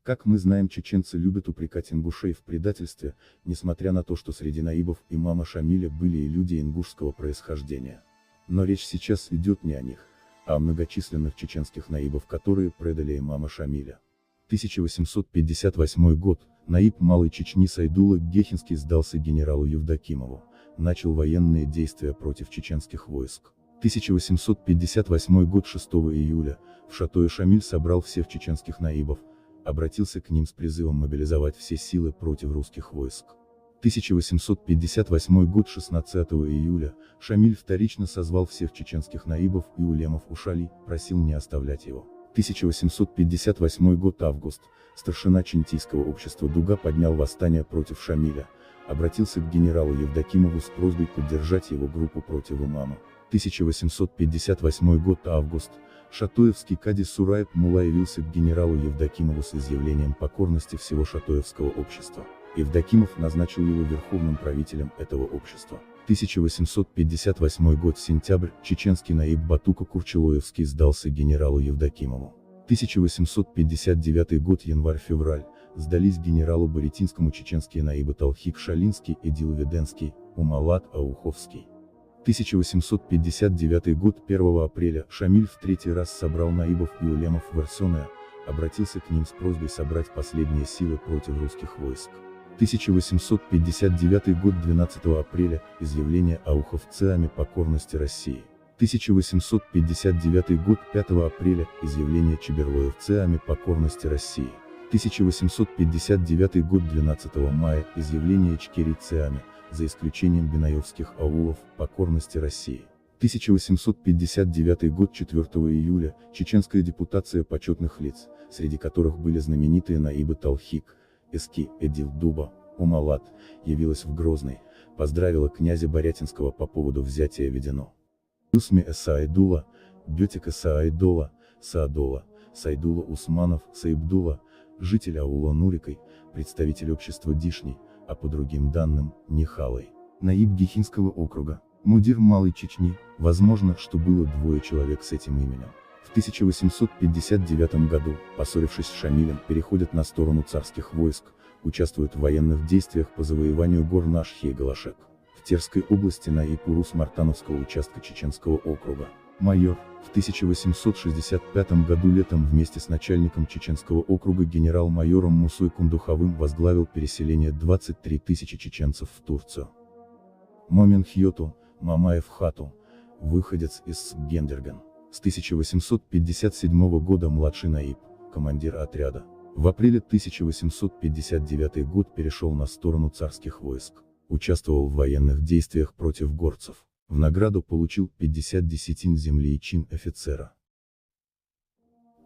Как мы знаем, чеченцы любят упрекать ингушей в предательстве, несмотря на то, что среди наибов имама Шамиля были и люди ингушского происхождения. Но речь сейчас идет не о них, а о многочисленных чеченских наибов, которые предали имама Шамиля. 1858 год, наиб Малой Чечни Сайдулла Гехинский сдался генералу Евдокимову, начал военные действия против чеченских войск. 1858 год 6 июля, в Шатое Шамиль собрал всех чеченских наибов, обратился к ним с призывом мобилизовать все силы против русских войск. 1858 год 16 июля, Шамиль вторично созвал всех чеченских наибов и улемов Ушали, просил не оставлять его. 1858 год август, старшина Чинтийского общества Дуга поднял восстание против Шамиля, обратился к генералу Евдокимову с просьбой поддержать его группу против имама. 1858 год август, шатоевский кади Сураеб Мулла явился к генералу Евдокимову с изъявлением покорности всего шатоевского общества. Евдокимов назначил его верховным правителем этого общества. 1858 год сентябрь, чеченский наиб Батука Курчелоевский сдался генералу Евдокимову. 1859 год январь-февраль, сдались генералу Боретинскому чеченские наибы Талхик Шалинский, Эдил Веденский, Умалат Ауховский. 1859 год 1 апреля, Шамиль в третий раз собрал наибов и улемов в Эрсоне, обратился к ним с просьбой собрать последние силы против русских войск. 1859 год 12 апреля, изъявление ауховцами покорности России. 1859 год 5 апреля, изъявление чеберлоевцами покорности России. 1859 год 12 мая, изъявление чкерийцами, за исключением бинаевских аулов, покорности России. 1859 год 4 июля, чеченская депутация почетных лиц, среди которых были знаменитые наибы Талхик, Эски, Эдил Дуба, Умалат, явилась в Грозный, поздравила князя Борятинского по поводу взятия Ведено. Усми Эса Айдула, Бетик Эса Айдола, Саадола, Сайдула Усманов, Саибдула, житель аула Нурикой, представитель общества Дишней, а по другим данным, Нихалой, наиб Гехинского округа, мудир Малой Чечни, возможно, что было двое человек с этим именем. В 1859 году, поссорившись с Шамилем, переходят на сторону царских войск, участвуют в военных действиях по завоеванию гор Нашхи и Галашек. В Терской области наиб Урус-Мартановского участка Чеченского округа. Майор, в 1865 году летом вместе с начальником Чеченского округа генерал-майором Мусой Кундуховым возглавил переселение 23 тысячи чеченцев в Турцию. Момин Хьоту, Мамаев Хату, выходец из Гендерген. С 1857 года младший наиб, командир отряда. В апреле 1859 год перешел на сторону царских войск, участвовал в военных действиях против горцев. В награду получил 50 десятин земли и чин офицера.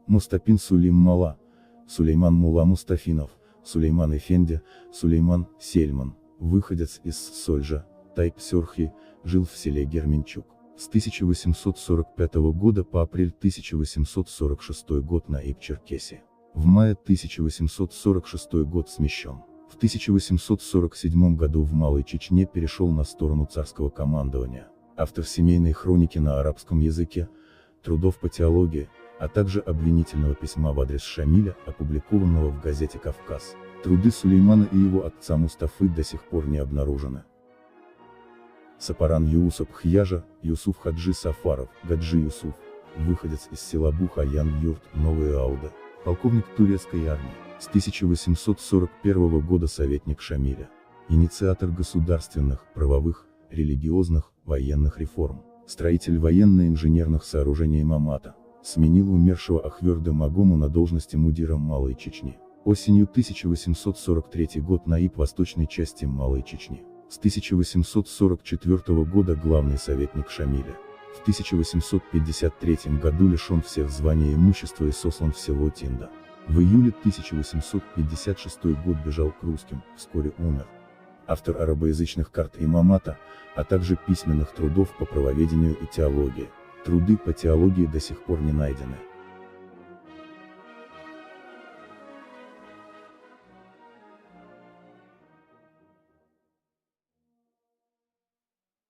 Мустапин Сулейм Мала, Сулейман Мула Мустафинов, Сулейман Эфенди, Сулейман Сельман, выходец из Сольжа, Тайп-Сёрхи, жил в селе Герменчук. С 1845 года по апрель 1846 год наиб Черкесии. В мае 1846 год смещен. В 1847 году в Малой Чечне перешел на сторону царского командования. Автор семейной хроники на арабском языке, трудов по теологии, а также обвинительного письма в адрес Шамиля, опубликованного в газете «Кавказ». Труды Сулеймана и его отца Мустафы до сих пор не обнаружены. Сапаран Юусуп Хьяжа, Юсуф Хаджи Сафаров, Гаджи Юсуф, выходец из села Бухаян-Юрт, Новые Ауды, полковник турецкой армии, с 1841 года советник Шамиля, инициатор государственных, правовых, религиозных, военных реформ, строитель военно-инженерных сооружений имамата, сменил умершего Ахверда Магому на должности мудира Малой Чечни. Осенью 1843 год наиб восточной части Малой Чечни. С 1844 года главный советник Шамиля. В 1853 году лишен всех званий и имущества и сослан в село Тинда. В июле 1856 год бежал к русским, вскоре умер. Автор арабоязычных карт имамата, а также письменных трудов по правоведению и теологии. Труды по теологии до сих пор не найдены.